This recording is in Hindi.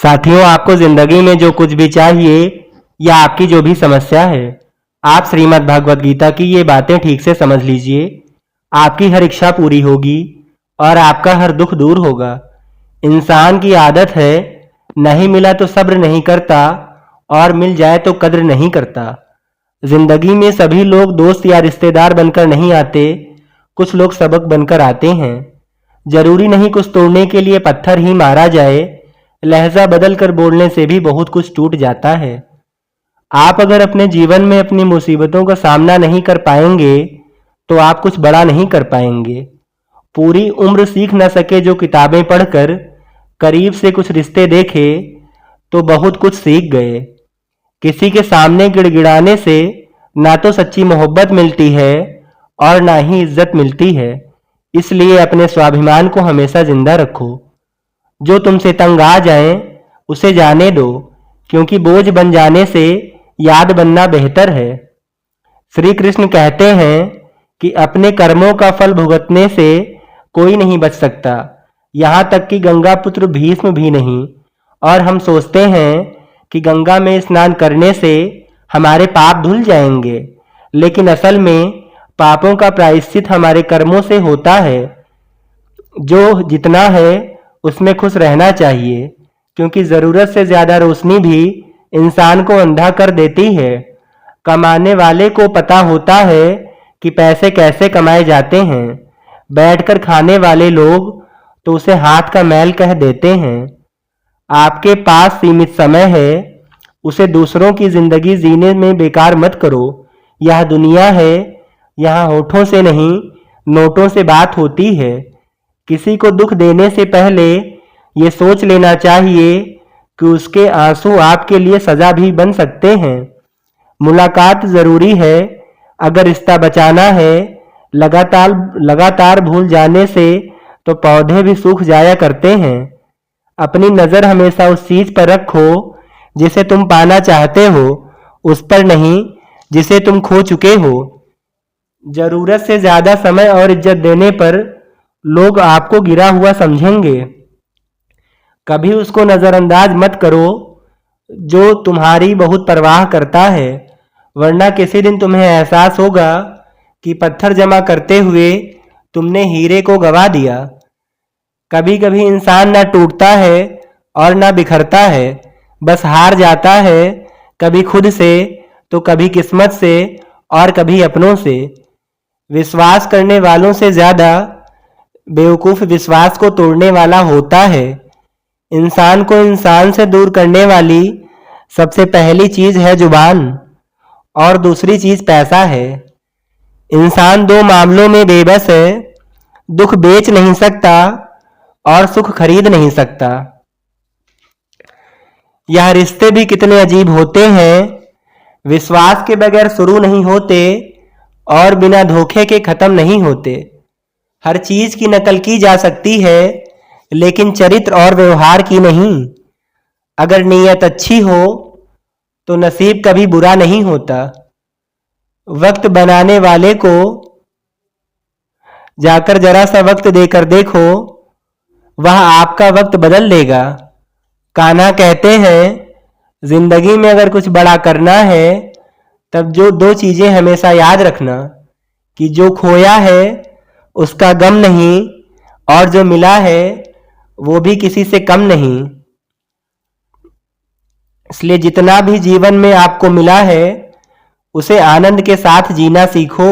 साथियों, आपको जिंदगी में जो कुछ भी चाहिए या आपकी जो भी समस्या है, आप श्रीमद् भागवत गीता की ये बातें ठीक से समझ लीजिए। आपकी हर इच्छा पूरी होगी और आपका हर दुख दूर होगा। इंसान की आदत है, नहीं मिला तो सब्र नहीं करता और मिल जाए तो कद्र नहीं करता। जिंदगी में सभी लोग दोस्त या रिश्तेदार बनकर नहीं आते, कुछ लोग सबक बनकर आते हैं। जरूरी नहीं कुछ तोड़ने के लिए पत्थर ही मारा जाए, लहजा बदल कर बोलने से भी बहुत कुछ टूट जाता है। आप अगर अपने जीवन में अपनी मुसीबतों का सामना नहीं कर पाएंगे तो आप कुछ बड़ा नहीं कर पाएंगे। पूरी उम्र सीख न सके जो किताबें पढ़कर करीब से कुछ रिश्ते देखे तो बहुत कुछ सीख गए। किसी के सामने गिड़गिड़ाने से ना तो सच्ची मोहब्बत मिलती है और ना ही इज्जत मिलती है। इसलिए अपने स्वाभिमान को हमेशा जिंदा रखो। जो तुमसे तंग आ जाए उसे जाने दो, क्योंकि बोझ बन जाने से याद बनना बेहतर है। श्री कृष्ण कहते हैं कि अपने कर्मों का फल भुगतने से कोई नहीं बच सकता, यहाँ तक कि गंगा पुत्र भीष्म भी नहीं। और हम सोचते हैं कि गंगा में स्नान करने से हमारे पाप धुल जाएंगे, लेकिन असल में पापों का प्रायश्चित हमारे कर्मों से होता है। जो जितना है उसमें खुश रहना चाहिए, क्योंकि जरूरत से ज्यादा रोशनी भी इंसान को अंधा कर देती है। कमाने वाले को पता होता है कि पैसे कैसे कमाए जाते हैं, बैठकर खाने वाले लोग तो उसे हाथ का मैल कह देते हैं। आपके पास सीमित समय है, उसे दूसरों की जिंदगी जीने में बेकार मत करो। यह दुनिया है, यहाँ होठों से नहीं नोटों से बात होती है। किसी को दुख देने से पहले ये सोच लेना चाहिए कि उसके आंसू आपके लिए सजा भी बन सकते हैं। मुलाकात जरूरी है, अगर रिश्ता बचाना है। लगातार भूल जाने से तो पौधे भी सूख जाया करते हैं। अपनी नजर हमेशा उस चीज पर रखो जिसे तुम पाना चाहते हो, उस पर नहीं जिसे तुम खो चुके हो। जरूरत से ज्यादा समय और इज्जत देने पर लोग आपको गिरा हुआ समझेंगे। कभी उसको नजरअंदाज मत करो जो तुम्हारी बहुत परवाह करता है, वरना किसी दिन तुम्हें एहसास होगा कि पत्थर जमा करते हुए तुमने हीरे को गवा दिया। कभी कभी इंसान ना टूटता है और ना बिखरता है, बस हार जाता है, कभी खुद से तो कभी किस्मत से और कभी अपनों से। विश्वास करने वालों से ज्यादा बेवकूफ विश्वास को तोड़ने वाला होता है। इंसान को इंसान से दूर करने वाली सबसे पहली चीज है जुबान, और दूसरी चीज पैसा है। इंसान दो मामलों में बेबस है, दुख बेच नहीं सकता और सुख खरीद नहीं सकता। यह रिश्ते भी कितने अजीब होते हैं, विश्वास के बगैर शुरू नहीं होते और बिना धोखे के खत्म नहीं होते। हर चीज की नकल की जा सकती है, लेकिन चरित्र और व्यवहार की नहीं। अगर नीयत अच्छी हो तो नसीब कभी बुरा नहीं होता। वक्त बनाने वाले को जाकर जरा सा वक्त देकर देखो, वह आपका वक्त बदल देगा। कान्हा कहते हैं, जिंदगी में अगर कुछ बड़ा करना है तब जो दो चीजें हमेशा याद रखना, कि जो खोया है उसका गम नहीं और जो मिला है वो भी किसी से कम नहीं। इसलिए जितना भी जीवन में आपको मिला है उसे आनंद के साथ जीना सीखो।